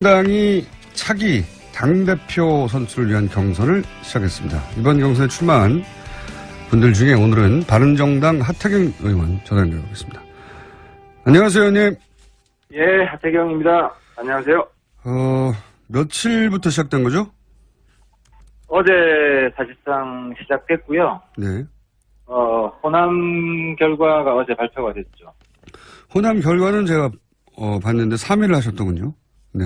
당이 차기 당대표 선출을 위한 경선을 시작했습니다. 이번 경선에 출마한 분들 중에 오늘은 바른정당 하태경 의원 전화 연결하겠습니다. 안녕하세요, 의원님. 예, 하태경입니다. 안녕하세요. 며칠부터 시작된 거죠? 어제 사실상 시작됐고요. 네. 호남 결과가 어제 발표가 됐죠. 호남 결과는 제가 봤는데 3위를 하셨더군요. 네.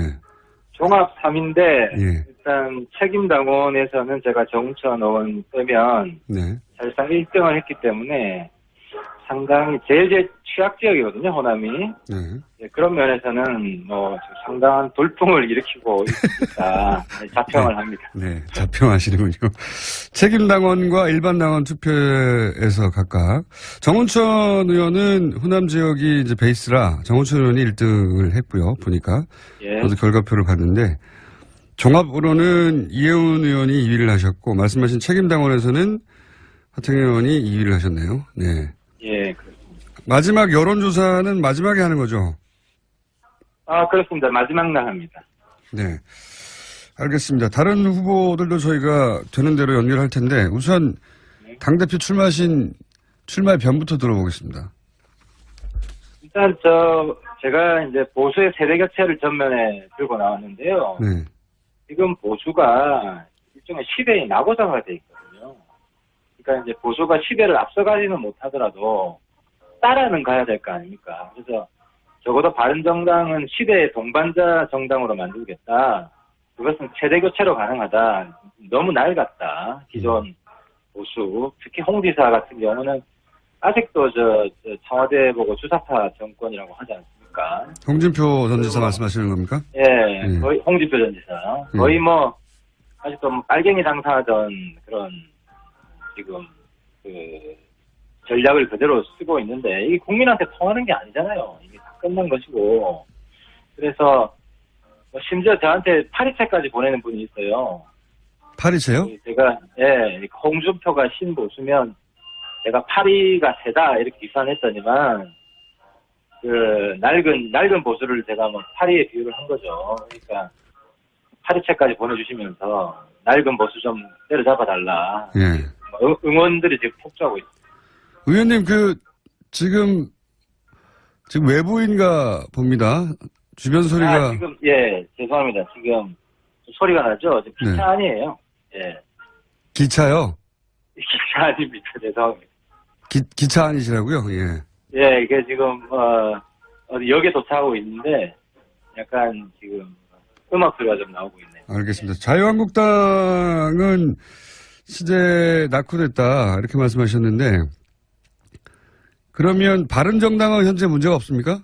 종합 3인데 예. 일단 책임당원에서는 제가 정우천 의원 빼면 네. 사실상 1등을 했기 때문에 상당히 제일 취약 지역이거든요, 호남이. 네. 예, 그런 면에서는 상당한 돌풍을 일으키고 있다. 자평을 합니다. 네, 자평하시는군요. 책임당원과 일반당원 투표에서 각각 정운천 의원은 호남 지역이 이제 베이스라 정운천 의원이 1등을 했고요. 보니까 예. 저도 결과표를 봤는데 종합으로는 이혜훈 의원이 2위를 하셨고 말씀하신 책임당원에서는 하태경 의원이 2위를 하셨네요. 네. 예, 그렇습니다. 마지막 여론조사는 마지막에 하는 거죠? 아, 그렇습니다. 마지막 날 합니다. 네. 알겠습니다. 다른 후보들도 저희가 되는 대로 연결할 텐데 우선 당대표 출마하신 출마의 변부터 들어보겠습니다. 일단 제가 이제 보수의 세대 교체를 전면에 들고 나왔는데요. 네. 지금 보수가 일종의 시대의 낙오자가 돼 있거든요. 그러니까 이제 보수가 시대를 앞서가지는 못하더라도 따라는 가야 될 거 아닙니까? 그래서 적어도 바른정당은 시대의 동반자 정당으로 만들겠다. 그것은 세대 교체로 가능하다. 너무 낡았다. 기존 보수. 특히 홍 지사 같은 경우는 아직도 청와대 보고 주사파 정권이라고 하지 않습니까? 홍준표 전 지사 말씀하시는 겁니까? 예, 거의 홍준표 전 지사. 거의 아직도 빨갱이 당사하던 그런 지금 전략을 그대로 쓰고 있는데 이게 국민한테 통하는 게 아니잖아요. 이게 다 끝난 것이고. 그래서 심지어 저한테 파리채까지 보내는 분이 있어요. 파리채요? 제가 홍준표가 신보수면 제가 파리가 세다 이렇게 비판했더니만 그 낡은 보수를 제가 파리에 비유를 한 거죠. 그러니까 파리채까지 보내주시면서 낡은 보수 좀 때려잡아달라. 예. 응원들이 지금 폭주하고 있습니다. 의원님 지금 외부인가 봅니다. 주변 소리가. 지금 죄송합니다. 지금 소리가 나죠? 기차 네. 아니에요. 예. 기차요? 기차 아닙니다. 죄송합니다. 기차 아니시라고요? 예. 예, 이게 지금 어디 역에 도착하고 있는데 약간 지금 음악 소리가 좀 나오고 있네요. 알겠습니다. 자유한국당은 시대 낙후됐다 이렇게 말씀하셨는데 그러면 바른정당은 현재 문제가 없습니까?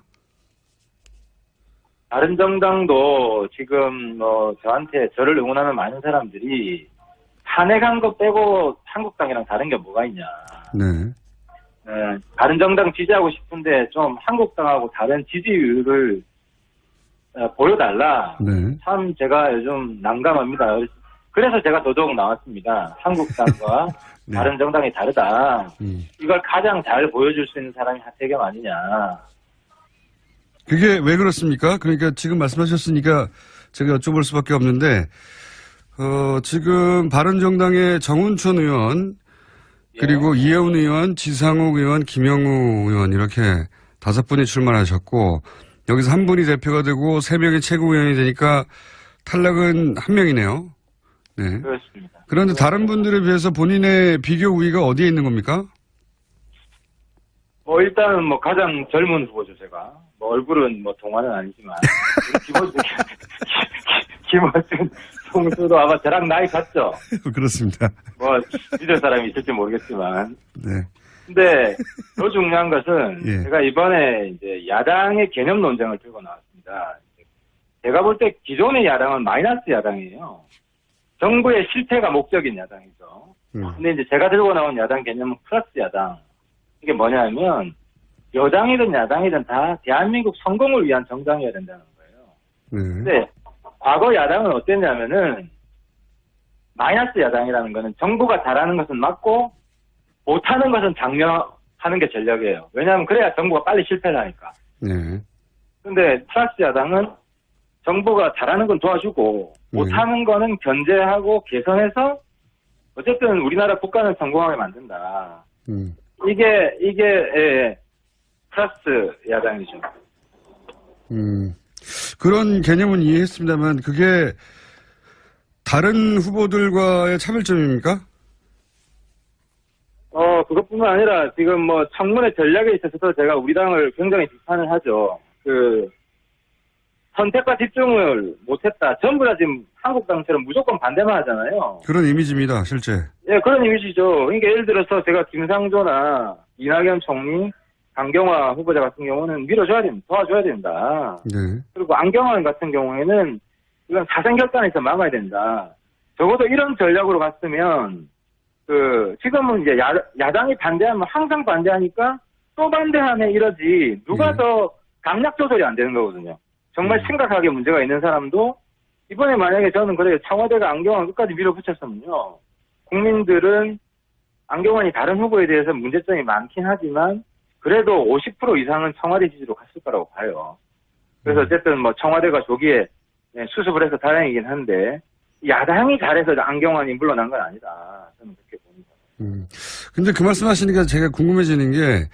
바른정당도 지금 저한테 저를 응원하는 많은 사람들이 탄핵한 거 빼고 한국당이랑 다른 게 뭐가 있냐. 네. 바른정당 지지하고 싶은데 좀 한국당하고 다른 지지율을 보여달라. 네. 참 제가 요즘 난감합니다. 그래서 제가 더더욱 나왔습니다. 한국당과 네. 바른정당이 다르다. 이걸 가장 잘 보여줄 수 있는 사람이 하태경 아니냐. 그게 왜 그렇습니까? 그러니까 지금 말씀하셨으니까 제가 여쭤볼 수밖에 없는데 지금 바른정당의 정운천 의원 그리고 이혜훈 의원, 지상욱 의원, 김영우 의원 이렇게 5분이 출마하셨고 여기서 한 분이 대표가 되고 3명이 최고위원이 되니까 탈락은 1명이네요. 네. 그렇습니다. 그런데 다른 분들에 비해서 본인의 비교 우위가 어디에 있는 겁니까? 일단은 가장 젊은 후보죠, 제가. 얼굴은 동안은 아니지만. 김어준 총수도 아마 저랑 나이 같죠? 그렇습니다. 믿을 사람이 있을지 모르겠지만. 네. 근데 더 중요한 것은 예. 제가 이번에 이제 야당의 개념 논쟁을 들고 나왔습니다. 제가 볼 때 기존의 야당은 마이너스 야당이에요. 정부의 실패가 목적인 야당이죠. 근데 이제 제가 들고 나온 야당 개념은 플러스 야당. 이게 뭐냐면 여당이든 야당이든 다 대한민국 성공을 위한 정당이어야 된다는 거예요. 네. 근데 과거 야당은 어땠냐면은 마이너스 야당이라는 거는 정부가 잘하는 것은 맞고 못하는 것은 장려하는 게 전략이에요. 왜냐하면 그래야 정부가 빨리 실패를 하니까. 네. 근데 플러스 야당은 정부가 잘하는 건 도와주고 못하는 거는 견제하고 개선해서 어쨌든 우리나라 국가는 성공하게 만든다. 이게 플러스 야당이죠. 그런 개념은 이해했습니다만 그게 다른 후보들과의 차별점입니까? 그것뿐만 아니라 지금 뭐 청문회 전략에 있어서도 제가 우리 당을 굉장히 비판을 하죠. 선택과 집중을 못했다. 전부 다 지금 한국당처럼 무조건 반대만 하잖아요. 그런 이미지입니다, 실제. 예, 그런 이미지죠. 그러니까 예를 들어서 제가 김상조나 이낙연 총리, 강경화 후보자 같은 경우는 밀어줘야 됩니다. 도와줘야 된다. 네. 그리고 안경환 같은 경우에는 이건 사생결단에서 막아야 된다. 적어도 이런 전략으로 갔으면 지금은 이제 야당이 반대하면 항상 반대하니까 또 반대하네 이러지 누가 더 강약 조절이 안 되는 거거든요. 정말 심각하게 문제가 있는 사람도 이번에 만약에 저는 그래요. 청와대가 안경환 끝까지 밀어붙였으면요. 국민들은 안경환이 다른 후보에 대해서 문제점이 많긴 하지만 그래도 50% 이상은 청와대 지지로 갔을 거라고 봐요. 그래서 어쨌든 뭐 청와대가 조기에 수습을 해서 다행이긴 한데 야당이 잘해서 안경환이 물러난 건 아니다. 저는 그렇게 봅니다. 근데 그 말씀하시니까 제가 궁금해지는 게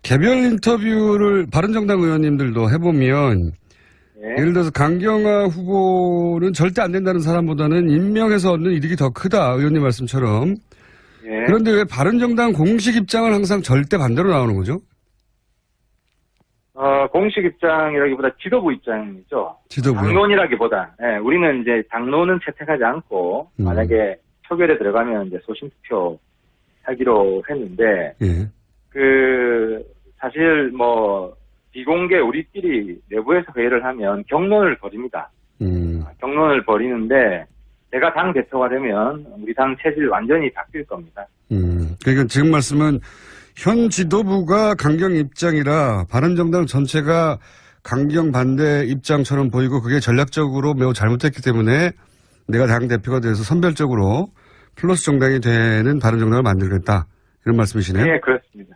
개별 인터뷰를 바른정당 의원님들도 해보면 예를 들어서 강경화 후보는 절대 안 된다는 사람보다는 임명해서 얻는 이득이 더 크다. 의원님 말씀처럼. 그런데 왜 바른정당 공식 입장을 항상 절대 반대로 나오는 거죠? 공식 입장이라기보다 지도부 입장이죠. 지도부요? 당론이라기보다. 우리는 이제 당론은 채택하지 않고 만약에 표결에 들어가면 이제 소신투표 하기로 했는데 사실 뭐 비공개 우리끼리 내부에서 회의를 하면 경론을 벌입니다. 경론을 벌이는데 제가 당 대표가 되면 우리 당 체질 완전히 바뀔 겁니다. 그러니까 지금 말씀은 현 지도부가 강경 입장이라 바른정당 전체가 강경 반대 입장처럼 보이고 그게 전략적으로 매우 잘못됐기 때문에 내가 당 대표가 돼서 선별적으로 플러스 정당이 되는 바른정당을 만들겠다. 이런 말씀이시네요. 네, 그렇습니다.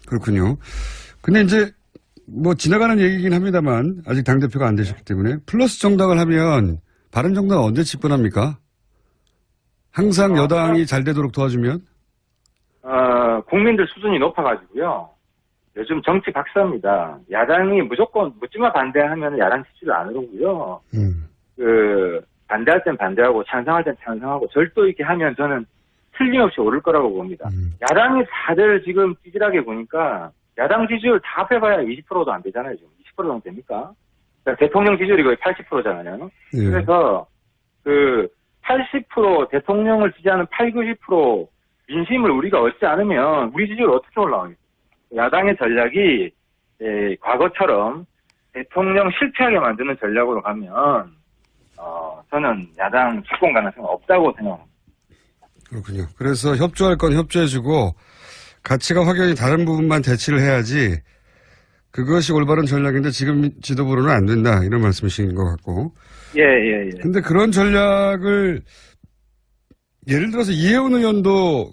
그렇군요. 근데 이제 뭐 지나가는 얘기긴 합니다만 아직 당대표가 안 되셨기 때문에 플러스 정당을 하면 바른정당은 언제 집권합니까? 항상 여당이 잘 되도록 도와주면? 국민들 수준이 높아가지고요. 요즘 정치 박사입니다. 야당이 무조건 묻지마 반대하면 야당 지지를 안 오르고요. 반대할 땐 반대하고 찬성할 땐 찬성하고 절도 있게 하면 저는 틀림없이 오를 거라고 봅니다. 야당이 다들 지금 찌질하게 보니까 야당 지지율 다 합해봐야 20%도 안 되잖아요. 지금 20% 정도 됩니까? 그러니까 대통령 지지율이 거의 80%잖아요. 그래서 80% 대통령을 지지하는 80~90% 민심을 우리가 얻지 않으면 우리 지지율 어떻게 올라가겠어요? 야당의 전략이 과거처럼 대통령 실패하게 만드는 전략으로 가면 저는 야당 집권 가능성은 없다고 생각합니다. 그렇군요. 그래서 협조할 건 협조해주고 가치가 확연히 다른 부분만 대치를 해야지 그것이 올바른 전략인데 지금 지도부로는 안 된다. 이런 말씀이신 것 같고. 예. 근데 그런 전략을 예를 들어서 이혜훈 의원도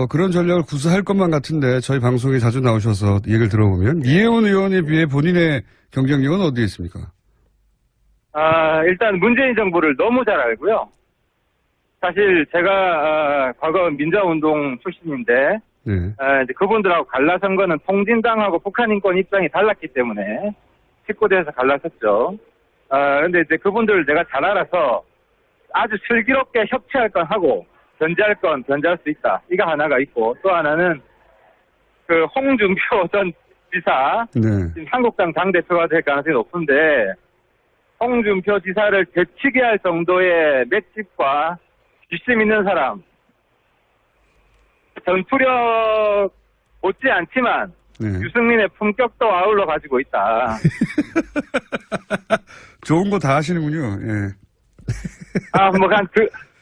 그런 전략을 구사할 것만 같은데 저희 방송에 자주 나오셔서 얘기를 들어보면 이혜훈 의원에 비해 본인의 경쟁력은 어디에 있습니까? 일단 문재인 정부를 너무 잘 알고요. 사실 제가 과거 민주화운동 출신인데 이제 그분들하고 갈라선 거는 통진당하고 북한인권 입장이 달랐기 때문에 19대에서 갈라섰죠. 근데 이제 그분들을 내가 잘 알아서 아주 슬기롭게 협치할 건 하고 견제할 건 견제할 수 있다. 이거 하나가 있고 또 하나는 홍준표 전 지사 지금 한국당 당대표가 될 가능성이 높은데 홍준표 지사를 되치게 할 정도의 맷집과 뒷심 있는 사람 전투력 못지 않지만 유승민의 품격도 아울러 가지고 있다. 좋은 거 다 하시는군요. 예.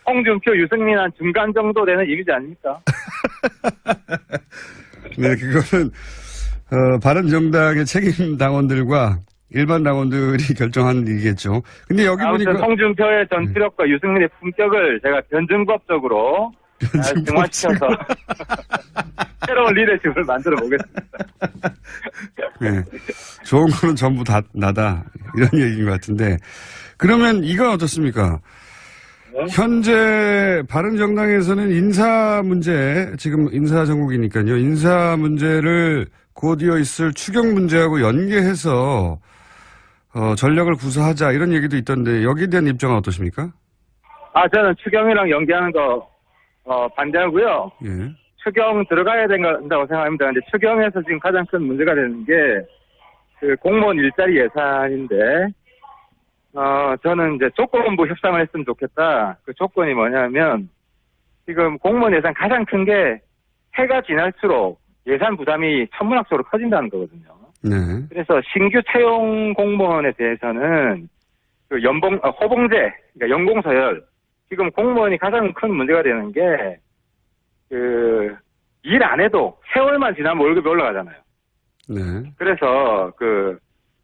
홍준표, 유승민 한 중간 정도 되는 이미지 아닙니까? 네, 그거는 바른정당의 책임 당원들과 일반 당원들이 결정하는 일이겠죠. 근데 여기 아무튼 보니까 홍준표의 전투력과 유승민의 품격을 제가 변증법적으로 중화시켜서 새로운 리더십을 만들어 보겠습니다. 네. 좋은 거는 전부 다 나다. 이런 얘기인 것 같은데. 그러면 이건 어떻습니까? 네? 현재 바른정당에서는 인사 문제, 지금 인사 정국이니까요. 인사 문제를 곧이어 있을 추경 문제하고 연계해서 전력을 구사하자 이런 얘기도 있던데 여기에 대한 입장은 어떠십니까? 저는 추경이랑 연계하는 거 반대하고요. 예. 추경 들어가야 된다고 생각합니다. 근데 추경에서 지금 가장 큰 문제가 되는 게 그 공무원 일자리 예산인데 저는 이제 조건부 협상을 했으면 좋겠다. 그 조건이 뭐냐면 지금 공무원 예산 가장 큰 게 해가 지날수록 예산 부담이 천문학적으로 커진다는 거거든요. 네. 그래서 신규 채용 공무원에 대해서는 그 호봉제, 그러니까 연공 서열. 지금 공무원이 가장 큰 문제가 되는 게 일 안 해도 세월만 지나면 월급이 올라가잖아요. 네. 그래서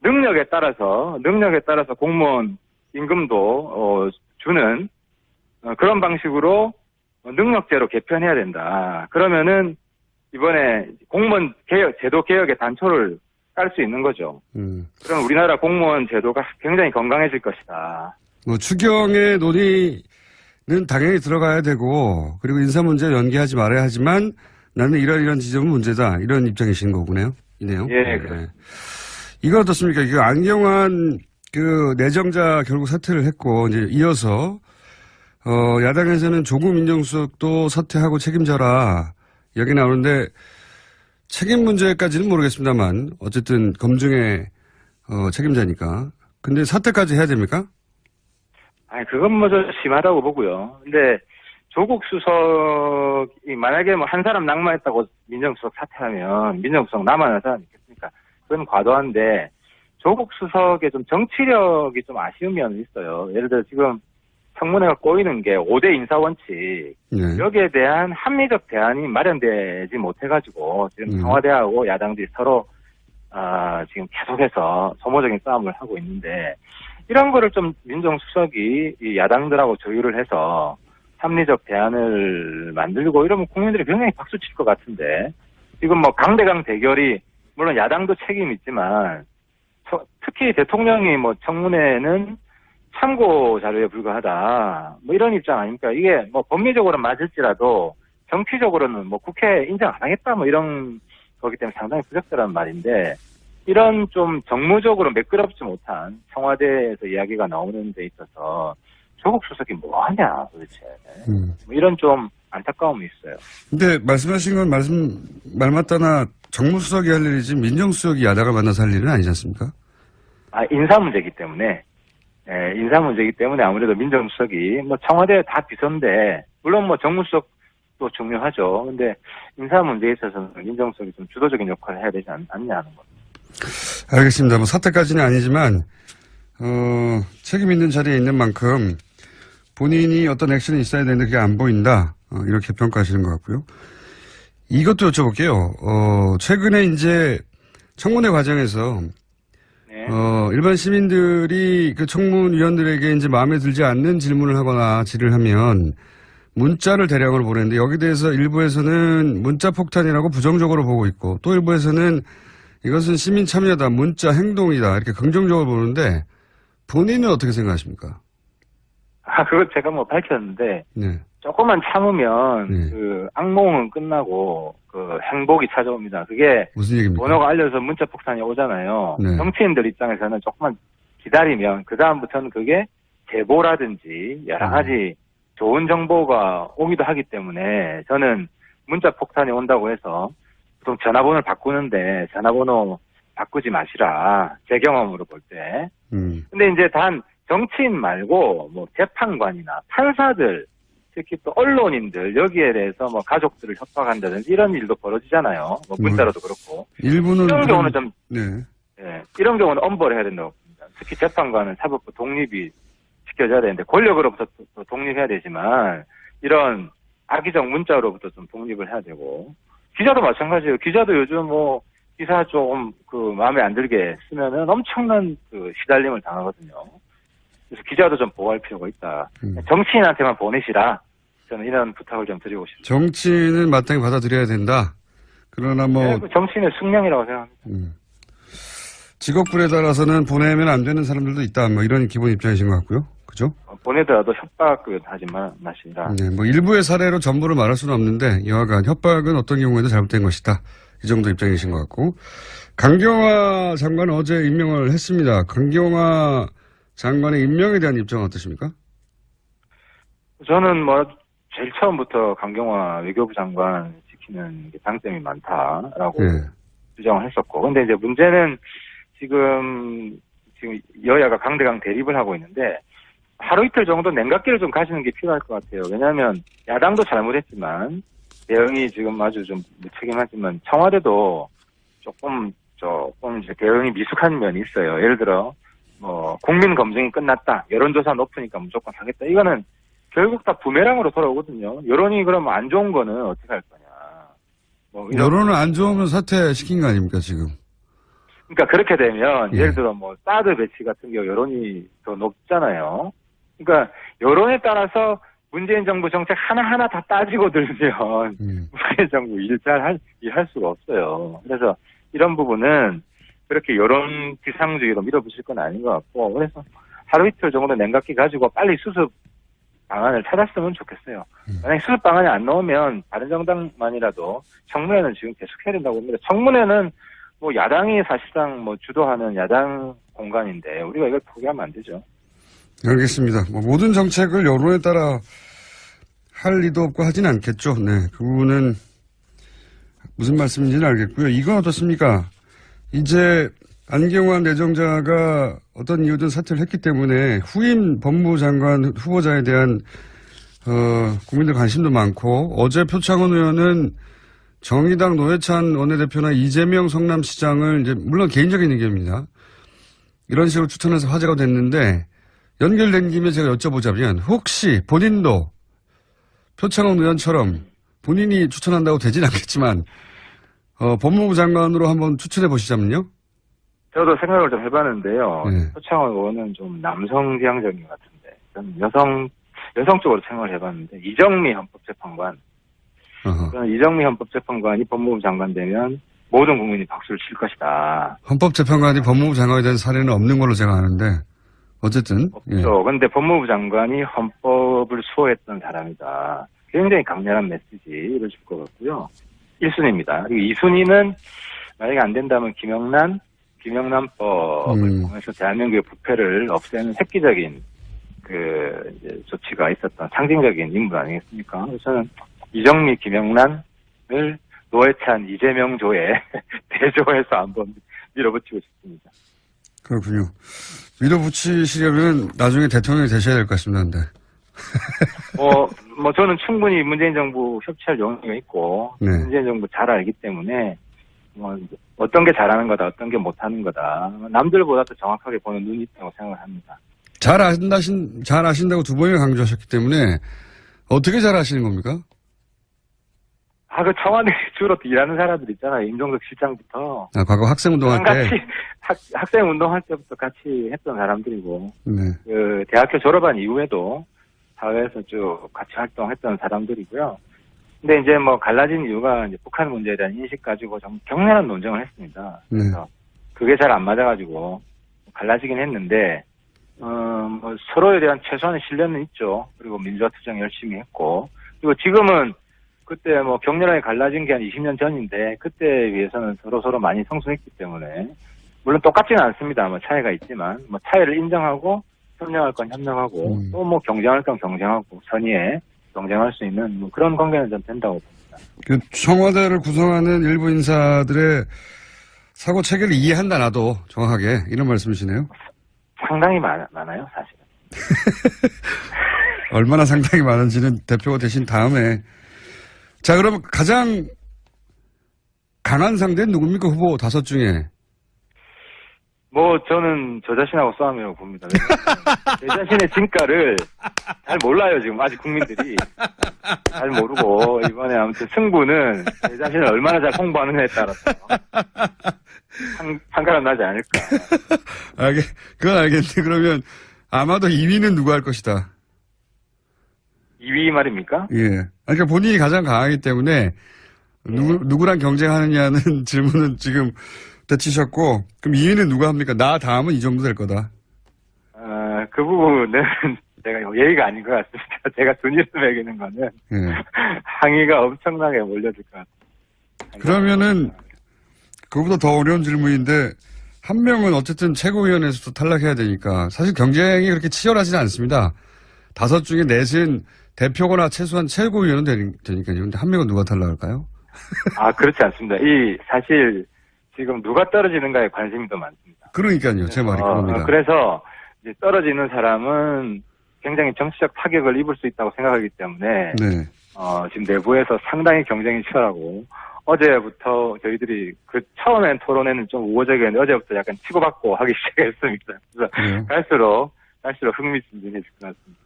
능력에 따라서 공무원 임금도 주는 그런 방식으로 능력제로 개편해야 된다. 그러면은 이번에 공무원 제도 개혁의 단초를 깔 수 있는 거죠. 그럼 우리나라 공무원 제도가 굉장히 건강해질 것이다. 추경의 논의는 당연히 들어가야 되고, 그리고 인사 문제 연계하지 말아야 하지만 나는 이런 지점은 문제다. 이런 입장이신 거군요. 이네요. 예. 네. 이거 어떻습니까? 안경환 내정자 결국 사퇴를 했고, 이제 이어서, 야당에서는 조국 민정수석도 사퇴하고 책임져라. 여기 나오는데, 책임 문제까지는 모르겠습니다만, 어쨌든 검증의, 책임자니까. 근데 사퇴까지 해야 됩니까? 그건 뭐 좀 심하다고 보고요. 근데 조국 수석이 만약에 한 사람 낙마했다고 민정수석 사퇴하면 민정수석 남아있는 사람이 있겠습니까? 그건 과도한데 조국 수석의 좀 정치력이 좀 아쉬운 면은 있어요. 예를 들어 지금 청문회가 꼬이는 게 5대 인사원칙. 네. 여기에 대한 합리적 대안이 마련되지 못해가지고 지금 청와대하고 야당들이 서로 지금 계속해서 소모적인 싸움을 하고 있는데 이런 거를 좀 민정수석이 이 야당들하고 조율을 해서 합리적 대안을 만들고 이러면 국민들이 굉장히 박수 칠 것 같은데 지금 뭐 강대강 대결이 물론 야당도 책임이 있지만 특히 대통령이 뭐 청문회는 참고 자료에 불과하다 뭐 이런 입장 아닙니까? 이게 뭐 법리적으로는 맞을지라도 정치적으로는 뭐 국회 인정 안 하겠다 뭐 이런 거기 때문에 상당히 부적절한 말인데 이런 좀 정무적으로 매끄럽지 못한 청와대에서 이야기가 나오는 데 있어서 조국 수석이 뭐 하냐 도대체 뭐 이런 좀 안타까움이 있어요. 근데 말씀하신 건 말 맞다나 정무수석이 할 일이지 민정수석이 야당을 만나서 할 일은 아니지 않습니까? 인사 문제이기 때문에 인사 문제이기 때문에 아무래도 민정수석이 뭐 청와대 다 비서인데 물론 뭐 정무수석도 중요하죠. 근데 인사 문제에 있어서는 민정수석이 좀 주도적인 역할을 해야 되지 않냐 하는 겁니다. 알겠습니다. 뭐 사태까지는 아니지만 책임 있는 자리에 있는 만큼 본인이 어떤 액션이 있어야 되는데 그게 안 보인다. 이렇게 평가하시는 것 같고요. 이것도 여쭤볼게요. 최근에 이제 청문회 과정에서 네. 일반 시민들이 그 청문위원들에게 이제 마음에 들지 않는 질문을 하거나 질의를 하면 문자를 대량으로 보내는데 여기에 대해서 일부에서는 문자 폭탄이라고 부정적으로 보고 있고 또 일부에서는 이것은 시민 참여다, 문자 행동이다 이렇게 긍정적으로 보는데 본인은 어떻게 생각하십니까? 그걸 제가 뭐 밝혔는데 네. 조금만 참으면 네. 그 악몽은 끝나고 그 행복이 찾아옵니다. 그게 무슨 얘기입니까? 번호가 알려서 문자 폭탄이 오잖아요. 네. 정치인들 입장에서는 조금만 기다리면 그 다음부터는 그게 제보라든지 여러 가지 좋은 정보가 오기도 하기 때문에 저는 문자 폭탄이 온다고 해서 보통 전화번호를 바꾸는데 전화번호 바꾸지 마시라. 제 경험으로 볼 때. 근데 이제 단 정치인 말고 뭐 재판관이나 판사들 특히 또 언론인들 여기에 대해서 뭐 가족들을 협박한다든지 이런 일도 벌어지잖아요. 뭐 문자로도 그렇고. 일부는 이런 경우는 좀 네. 이런 경우는 엄벌해야 된다고 봅니다. 특히 재판관은 사법부 독립이 지켜져야 되는데 권력으로부터 또 독립해야 되지만 이런 악의적 문자로부터 좀 독립을 해야 되고 기자도 마찬가지예요. 기자도 요즘 뭐 기사 조금 그 마음에 안 들게 쓰면은 엄청난 그 시달림을 당하거든요. 그래서 기자도 좀 보호할 필요가 있다. 정치인한테만 보내시라. 저는 이런 부탁을 좀 드리고 싶습니다. 정치는 마땅히 받아들여야 된다. 그러나 뭐 정치인의 숙명이라고 생각합니다. 직업군에 따라서는 보내면 안 되는 사람들도 있다. 뭐 이런 기본 입장이신 것 같고요. 그죠? 보내더라도 협박을 하지 마시라. 네, 뭐 일부의 사례로 전부를 말할 수는 없는데 여하간 협박은 어떤 경우에도 잘못된 것이다. 이 정도 입장이신 것 같고. 강경화 장관은 어제 임명을 했습니다. 강경화 장관의 임명에 대한 입장은 어떠십니까? 저는 제일 처음부터 강경화 외교부 장관 시키는 게 장점이 많다라고 네. 주장을 했었고. 근데 이제 문제는 지금 여야가 강대강 대립을 하고 있는데 하루 이틀 정도 냉각기를 좀 가지는 게 필요할 것 같아요. 왜냐하면 야당도 잘못했지만 대응이 지금 아주 좀 무책임하지만 청와대도 조금 이제 대응이 미숙한 면이 있어요. 예를 들어 국민 검증이 끝났다. 여론조사 높으니까 무조건 하겠다. 이거는 결국 다 부메랑으로 돌아오거든요. 여론이 그러면 안 좋은 거는 어떻게 할 거냐. 여론은 안 좋으면 사퇴시킨 거 아닙니까 지금? 그러니까 그렇게 되면 예. 예를 들어 사드 배치 같은 경우 여론이 더 높잖아요. 그러니까 여론에 따라서 문재인 정부 정책 하나하나 다 따지고 들면 문재인 정부 일할 수가 없어요. 그래서 이런 부분은 그렇게 여론 비상주의로 밀어붙일 건 아닌 것 같고, 그래서 하루 이틀 정도 냉각기 가지고 빨리 수습 방안을 찾았으면 좋겠어요. 만약에 수습 방안이 안 나오면 바른정당만이라도 청문회는 지금 계속해야 된다고 봅니다. 청문회는 야당이 사실상 주도하는 야당 공간인데 우리가 이걸 포기하면 안 되죠. 알겠습니다. 모든 정책을 여론에 따라 할 리도 없고 하진 않겠죠. 네, 그 부분은 무슨 말씀인지는 알겠고요. 이건 어떻습니까? 이제 안경환 내정자가 어떤 이유든 사퇴를 했기 때문에 후임 법무부 장관 후보자에 대한 국민들 관심도 많고, 어제 표창원 의원은 정의당 노회찬 원내대표나 이재명 성남시장을 이제 물론 개인적인 의견입니다. 이런 식으로 추천해서 화제가 됐는데, 연결된 김에 제가 여쭤보자면 혹시 본인도 표창원 의원처럼 본인이 추천한다고 되진 않겠지만 법무부 장관으로 한번 추천해 보시자면요. 저도 생각을 좀 해봤는데요. 네. 표창원 의원은 좀 남성 지향적인 것 같은데 저는 여성 쪽으로 생각을 해봤는데 이정미 헌법재판관. 저는 이정미 헌법재판관이 법무부 장관 되면 모든 국민이 박수를 칠 것이다. 헌법재판관이 법무부 장관에 대한 사례는 없는 걸로 제가 아는데 어쨌든. 없죠. 그런데 법무부 장관이 헌법을 수호했던 사람이다. 굉장히 강렬한 메시지를 줄 것 같고요. 1순위입니다. 그리고 2순위는 만약에 안 된다면 김영란법을 통해서 대한민국의 부패를 없애는 획기적인 이제 조치가 있었던 상징적인 인물 아니겠습니까? 그래서 저는 이정미, 김영란을 노회찬, 이재명 조에 대조해서 한번 밀어붙이고 싶습니다. 그렇군요. 밀어붙이시려면 나중에 대통령이 되셔야 될 것 같습니다. 근데. 저는 충분히 문재인 정부 협치할 용의가 있고, 네. 문재인 정부 잘 알기 때문에, 어떤 게 잘하는 거다, 어떤 게 못하는 거다. 남들보다 더 정확하게 보는 눈이 있다고 생각을 합니다. 잘 아신다고 두 번이나 강조하셨기 때문에 어떻게 잘 아시는 겁니까? 그 청와대 주로 일하는 사람들 있잖아요. 임종석 실장부터. 과거 학생운동할 때. 같이, 학생운동할 때부터 같이 했던 사람들이고, 네. 대학교 졸업한 이후에도 사회에서 쭉 같이 활동했던 사람들이고요. 근데 이제 갈라진 이유가 이제 북한 문제에 대한 인식 가지고 좀 격렬한 논쟁을 했습니다. 그래서 그게 잘 안 맞아가지고 갈라지긴 했는데, 서로에 대한 최소한의 신뢰는 있죠. 그리고 민주화 투쟁 열심히 했고, 그리고 지금은 그때 격렬하게 갈라진 게 한 20년 전인데, 그때에 비해서는 서로 많이 성숙했기 때문에, 물론 똑같지는 않습니다. 차이가 있지만, 차이를 인정하고, 협력할 건 협력하고, 또 경쟁할 건 경쟁하고, 선의에 경쟁할 수 있는 그런 관계는 좀 된다고 봅니다. 청와대를 구성하는 일부 인사들의 사고 체계를 이해한다, 나도 정확하게. 이런 말씀이시네요. 상당히 많아요, 사실은. 얼마나 상당히 많은지는 대표가 되신 다음에. 자, 그럼 가장 강한 상대는 누굽니까? 후보 5 중에. 저는 저 자신하고 싸움이라고 봅니다. 제 자신의 진가를 잘 몰라요, 지금. 아직 국민들이. 잘 모르고, 이번에 아무튼 승부는 제 자신을 얼마나 잘 홍보하느냐에 따라서 판가름 나지 않을까. 그건 알겠는데, 그러면 아마도 2위는 누가 할 것이다. 2위 말입니까? 예. 그러니까 본인이 가장 강하기 때문에 누구랑 경쟁하느냐는 질문은 지금 대치셨고, 그럼 2위는 누가 합니까? 나 다음은 이 정도 될 거다. 그 부분은 제가 예의가 아닌 것 같습니다. 제가 순위를 매기는 거는 예. 항의가 엄청나게 몰려들 것 같아요. 그러면은 그거보다 더 어려운 질문인데 한 명은 어쨌든 최고위원회에서도 탈락해야 되니까 사실 경쟁이 그렇게 치열하지는 않습니다. 5 중에 넷은 대표거나 최소한 최고위원은 되니까요. 근데 한 명은 누가 탈락할까요? 그렇지 않습니다. 사실 지금 누가 떨어지는가에 관심이 더 많습니다. 그러니까요. 제 말이 그겁니다. 그래서 이제 떨어지는 사람은 굉장히 정치적 타격을 입을 수 있다고 생각하기 때문에 네. 지금 내부에서 상당히 경쟁이 치열하고 어제부터 저희들이 처음엔 토론회는 좀 우호적이었는데 어제부터 약간 치고받고 하기 시작했습니다. 그래서 그래요? 갈수록 흥미진진해질 것 같습니다.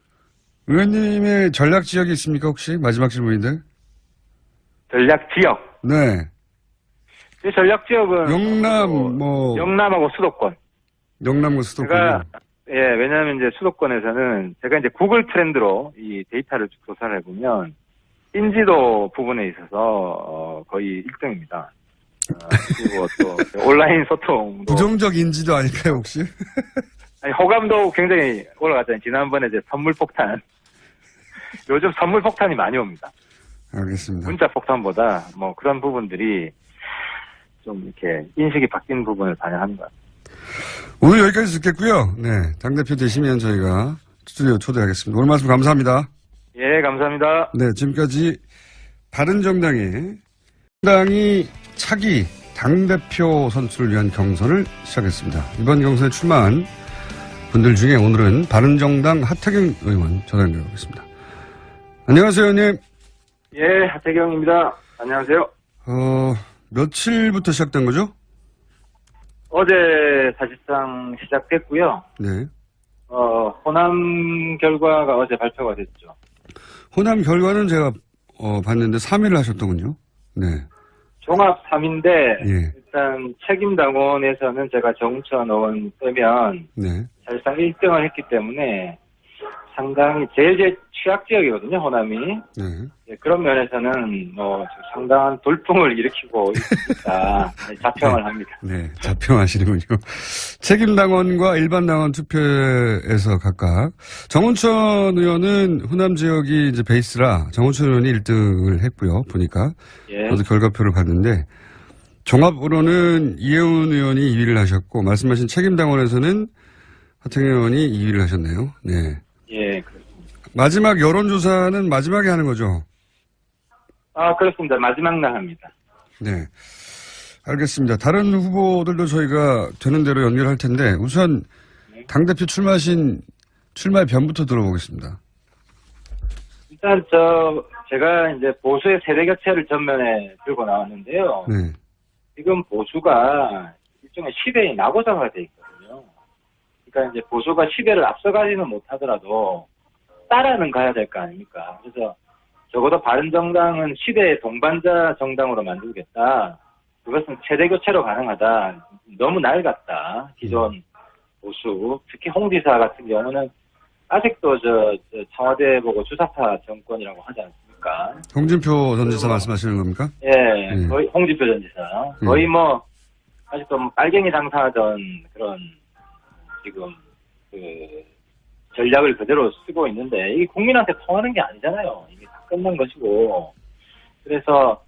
의원님의 전략 지역이 있습니까 혹시? 마지막 질문인데. 전략 지역. 네. 제 전략 지역은 영남하고 수도권. 영남과 수도권. 왜냐하면 이제 수도권에서는 제가 이제 구글 트렌드로 이 데이터를 쭉 조사를 해보면 인지도 부분에 있어서 거의 1등입니다. 그리고 또 온라인 소통도 부정적 인지도 아닐까요 혹시? 아니, 호감도 굉장히 올라갔잖아요. 지난번에 이제 선물 폭탄. 요즘 선물 폭탄이 많이 옵니다. 알겠습니다. 문자 폭탄보다 뭐 그런 부분들이 좀 이렇게 인식이 바뀐 부분을 반영하는 것 같아요. 오늘 여기까지 듣겠고요. 네. 당대표 되시면 저희가 스튜디오 초대하겠습니다. 오늘 말씀 감사합니다. 예, 감사합니다. 네. 지금까지 바른정당의 당이 차기 당대표 선출을 위한 경선을 시작했습니다. 이번 경선에 출마한 분들 중에 오늘은 바른정당 하태경 의원 전화 연결하겠습니다. 안녕하세요, 의원님. 예, 하태경입니다. 안녕하세요. 며칠부터 시작된 거죠? 어제 사실상 시작됐고요. 네. 호남 결과가 어제 발표가 됐죠. 호남 결과는 제가 봤는데 3위를 하셨더군요. 네. 종합 3위인데 예. 일단 책임당원에서는 제가 정우천 의원 빼면 네. 사실상 1등을 했기 때문에 상당히 제일 취약 지역이거든요, 호남이. 네. 예, 그런 면에서는 상당한 돌풍을 일으키고 있다. 자평을 합니다. 네, 자평하시는군요. 책임당원과 일반당원 투표에서 각각 정운천 의원은 호남 지역이 이제 베이스라 정운천 의원이 1등을 했고요. 보니까 예. 저도 결과표를 봤는데 종합으로는 이혜훈 의원이 2위를 하셨고 말씀하신 책임당원에서는 하태경 의원이 2위를 하셨네요. 네. 예, 그렇습니다. 마지막 여론조사는 마지막에 하는 거죠? 그렇습니다. 마지막 날 합니다. 네. 알겠습니다. 다른 후보들도 저희가 되는 대로 연결할 텐데 우선 당대표 출마하신 출마의 변부터 들어보겠습니다. 일단 제가 이제 보수의 세대 교체를 전면에 들고 나왔는데요. 네. 지금 보수가 일종의 시대의 낙오자가 돼 있거든요. 그러니까 이제 보수가 시대를 앞서가지는 못하더라도 따라는 가야 될 거 아닙니까? 그래서 적어도 바른정당은 시대의 동반자 정당으로 만들겠다. 그것은 세대 교체로 가능하다. 너무 낡았다. 기존 보수. 특히 홍 지사 같은 경우는 아직도 청와대 보고 주사파 정권이라고 하지 않습니까? 홍준표 전 지사 말씀하시는 겁니까? 예, 거의 홍준표 전 지사. 거의 아직도 빨갱이 장사하던 그런 지금 전략을 그대로 쓰고 있는데 이게 국민한테 통하는 게 아니잖아요. 이게 다 끝난 것이고. 그래서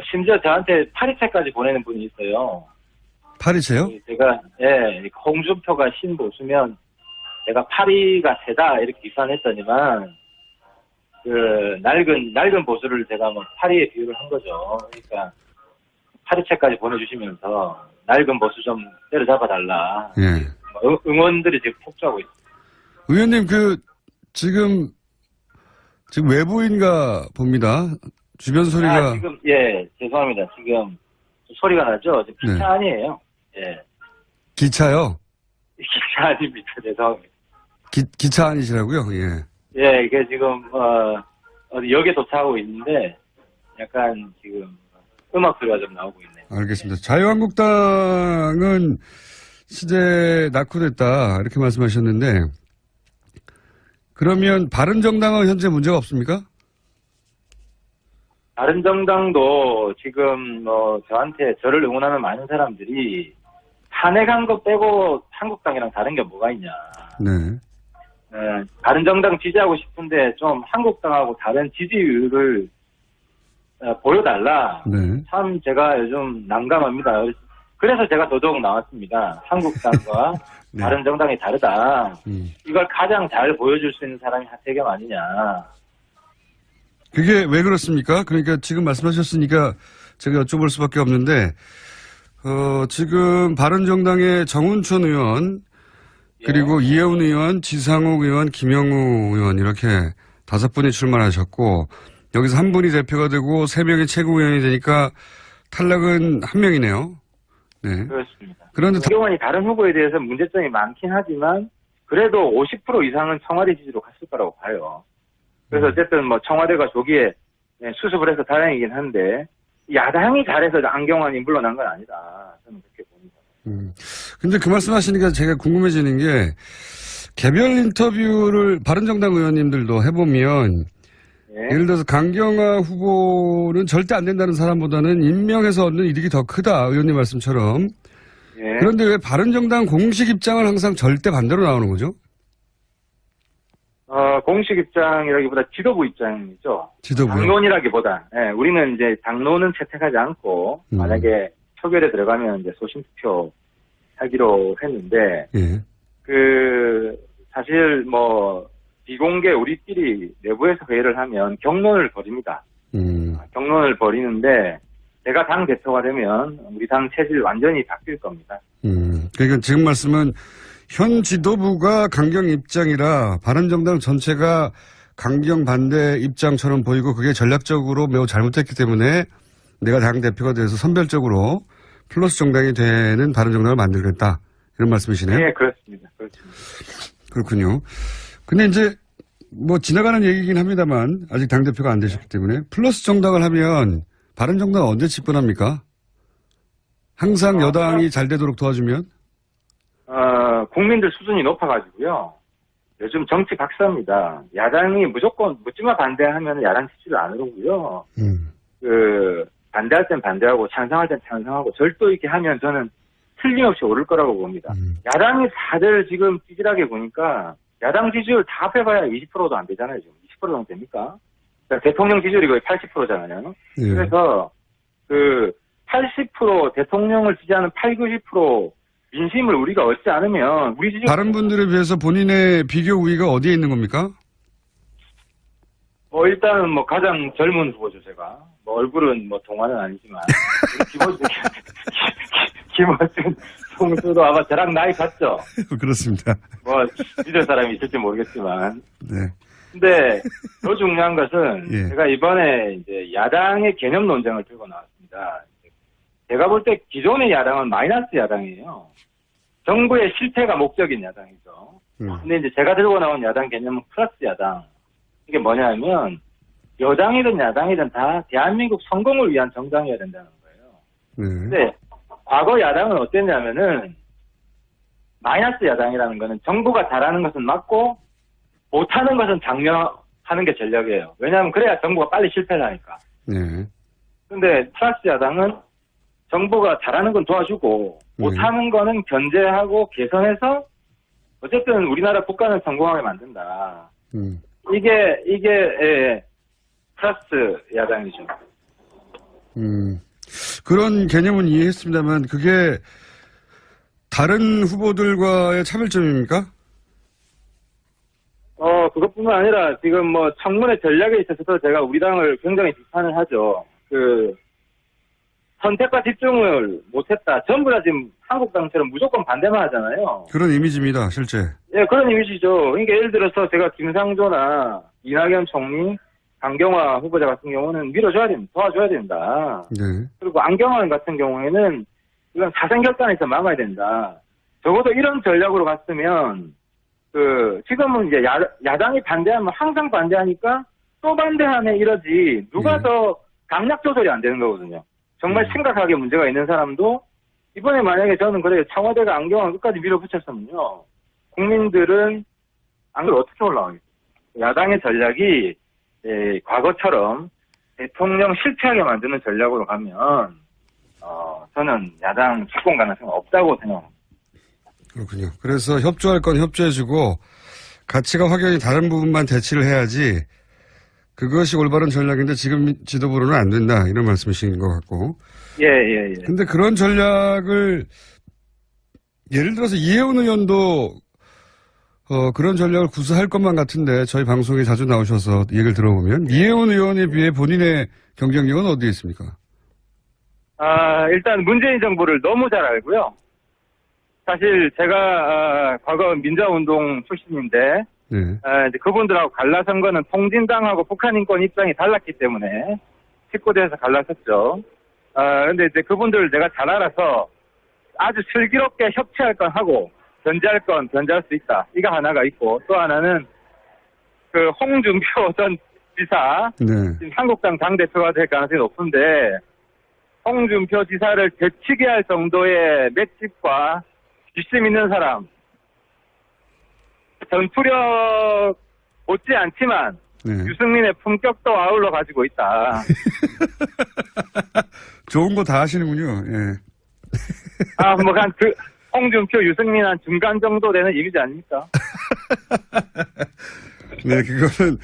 심지어 저한테 파리채까지 보내는 분이 있어요. 파리채요? 제가 홍준표가 신보수면 제가 파리가 세다 이렇게 비판했더니만 낡은 보수를 제가 파리에 비유를 한 거죠. 그러니까 파리채까지 보내주시면서 낡은 보수 좀 때려잡아달라. 예. 응원들이 지금 폭주하고 있습니다. 의원님 지금 외부인가 봅니다. 주변 소리가. 지금 죄송합니다. 지금 소리가 나죠? 기차 네. 아니에요. 예. 기차요? 기차 아닙니다. 죄송합니다. 기차 아니시라고요? 예. 예, 이게 지금 어디 역에 도착하고 있는데 약간 지금 음악 소리가 좀 나오고 있네요. 알겠습니다. 자유한국당은 시대 낙후됐다 이렇게 말씀하셨는데 그러면 바른정당은 현재 문제가 없습니까? 바른정당도 지금 저한테 저를 응원하는 많은 사람들이 탄핵한 거 빼고 한국당이랑 다른 게 뭐가 있냐. 네. 바른정당 지지하고 싶은데 좀 한국당하고 다른 지지율을 보여달라. 네. 참 제가 요즘 난감합니다. 그래서 제가 더더욱 나왔습니다. 한국당과 네. 바른정당이 다르다. 이걸 가장 잘 보여줄 수 있는 사람이 하태경 아니냐. 그게 왜 그렇습니까? 그러니까 지금 말씀하셨으니까 제가 여쭤볼 수밖에 없는데, 지금 바른정당의 정운천 의원, 그리고 이해운 의원, 지상욱 의원, 김영우 의원 이렇게 5분이 출마하셨고, 여기서 한 분이 대표가 되고 3명이 최고위원이 되니까 탈락은 1명이네요. 네. 그렇습니다. 그런데 김경원이 다른 후보에 대해서 문제점이 많긴 하지만 그래도 50% 이상은 청와대 지지로 갔을 거라고 봐요. 그래서 어쨌든 청와대가 조기에 수습을 해서 다행이긴 한데 야당이 잘해서 안경환이 물러난 건 아니다. 저는 그렇게 봅니다. 근데 그 말씀하시니까 제가 궁금해지는 게 개별 인터뷰를 바른정당 의원님들도 해보면 예를 들어서 강경화 후보는 절대 안 된다는 사람보다는 임명해서 얻는 이득이 더 크다. 의원님 말씀처럼. 예. 그런데 왜 바른정당 공식 입장을 항상 절대 반대로 나오는 거죠? 공식 입장이라기보다 지도부 입장이죠. 지도부요? 당론이라기보다. 예, 우리는 이제 당론은 채택하지 않고 만약에 표결에 들어가면 이제 소신투표 하기로 했는데 예. 사실 비공개 우리끼리 내부에서 회의를 하면 경론을 벌입니다. 경론을 벌이는데 제가 당 대표가 되면 우리 당 체질 완전히 바뀔 겁니다. 그러니까 지금 말씀은 현 지도부가 강경 입장이라 바른정당 전체가 강경 반대 입장처럼 보이고 그게 전략적으로 매우 잘못했기 때문에 내가 당 대표가 돼서 선별적으로 플러스 정당이 되는 바른정당을 만들겠다. 이런 말씀이시네요? 네, 그렇습니다. 그렇군요. 근데 이제 지나가는 얘기긴 합니다만 아직 당대표가 안 되셨기 때문에 플러스 정당을 하면 바른정당은 언제 집권합니까? 항상 여당이 잘 되도록 도와주면? 국민들 수준이 높아가지고요. 요즘 정치 박사입니다. 야당이 무조건 묻지마 반대하면 야당 지지를 안 오르고요. 반대할 땐 반대하고 찬성할 땐 찬성하고 절도 있게 하면 저는 틀림없이 오를 거라고 봅니다. 야당이 다들 지금 찌질하게 보니까 야당 지지율 다 합해봐야 20%도 안 되잖아요. 지금 20% 정도 됩니까? 그러니까 대통령 지지율이 거의 80%잖아요. 예. 그래서 80% 대통령을 지지하는 80-90% 민심을 우리가 얻지 않으면 우리 지지율 다른 분들에 비해서 본인의 비교 우위가 어디에 있는 겁니까? 일단은 가장 젊은 후보죠, 제가. 얼굴은 동안은 아니지만. 김어준 총수도 아마 저랑 나이 같죠? 그렇습니다. 믿을 사람이 있을지 모르겠지만. 네. 근데 더 중요한 것은 예. 제가 이번에 이제 야당의 개념 논쟁을 들고 나왔습니다. 제가 볼 때 기존의 야당은 마이너스 야당이에요. 정부의 실패가 목적인 야당이죠. 근데 이제 제가 들고 나온 야당 개념은 플러스 야당. 이게 뭐냐면 여당이든 야당이든 다 대한민국 성공을 위한 정당이어야 된다는 거예요. 근데 과거 야당은 어땠냐면은 마이너스 야당이라는 거는 정부가 잘하는 것은 맞고 못하는 것은 장려하는 게 전략이에요. 왜냐하면 그래야 정부가 빨리 실패를 하니까. 근데 플러스 야당은 정부가 잘하는 건 도와주고 못하는 거는 견제하고 개선해서 어쨌든 우리나라 국가는 성공하게 만든다. 이게 플러스 야당이죠. 그런 개념은 이해했습니다만 그게 다른 후보들과의 차별점입니까? 그것뿐만 아니라 지금 청문회 전략에 있어서도 제가 우리 당을 굉장히 비판을 하죠. 선택과 집중을 못했다. 전부 다 지금 한국당처럼 무조건 반대만 하잖아요. 그런 이미지입니다, 실제. 예, 그런 이미지죠. 그러니까 예를 들어서 제가 김상조나 이낙연 총리, 강경화 후보자 같은 경우는 밀어줘야 됩니다. 도와줘야 된다. 네. 그리고 안경환 같은 경우에는 이건 사생결단에서 막아야 된다. 적어도 이런 전략으로 갔으면 지금은 이제 야당이 반대하면 항상 반대하니까 또 반대하네 이러지. 누가 더 강약 조절이 안 되는 거거든요. 정말 심각하게 문제가 있는 사람도 이번에 만약에 저는 그래요. 청와대가 안경환 끝까지 밀어붙였으면요. 국민들은 안 그래 어떻게 올라가겠어요? 야당의 전략이 과거처럼 대통령 실패하게 만드는 전략으로 가면 저는 야당 집권 가능성은 없다고 생각합니다. 그렇군요. 그래서 협조할 건 협조해주고 가치가 확연히 다른 부분만 대치를 해야지 그것이 올바른 전략인데 지금 지도부로는 안 된다 이런 말씀이신 것 같고. 예. 근데 그런 전략을 예를 들어서 이해운 의원도 그런 전략을 구사할 것만 같은데 저희 방송에 자주 나오셔서 얘기를 들어보면 이해운 의원에 비해 본인의 경쟁력은 어디에 있습니까? 일단 문재인 정부를 너무 잘 알고요. 사실 제가 과거 민주화운동 출신인데 네. 이제 그분들하고 갈라선 거는 통진당하고 북한 인권 입장이 달랐기 때문에 19대에서 갈라섰죠. 근데 이제 그분들을 내가 잘 알아서 아주 슬기롭게 협치할 건 하고 견제할 건 견제할 수 있다. 이거 하나가 있고 또 하나는 그 홍준표 전 지사 네. 지금 한국당 당대표가 될 가능성이 높은데 홍준표 지사를 되치게 할 정도의 맷집과 뒷심 있는 사람 전투력 못지 않지만 네. 유승민의 품격도 아울러 가지고 있다. 좋은 거 다 하시는군요. 예. 홍준표, 유승민 한 중간 정도 되는 이미지 아닙니까? 네, 그거는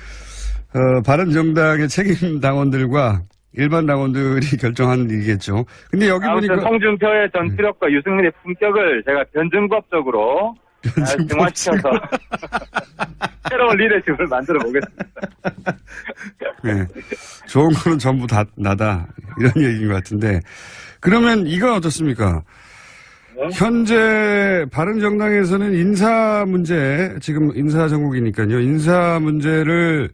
바른정당의 책임 당원들과 일반 당원들이 결정한 일이겠죠. 근데 여기 아무튼 보니까 홍준표의 전투력과 유승민의 품격을 제가 변증법적으로 정화시켜서 새로운 리더십을 만들어 보겠습니다. 네, 좋은 거는 전부 다 나다 이런 얘기인 것 같은데 그러면 이건 어떻습니까? 네? 현재 바른정당에서는 인사 문제 지금 인사 정국이니까요. 인사 문제를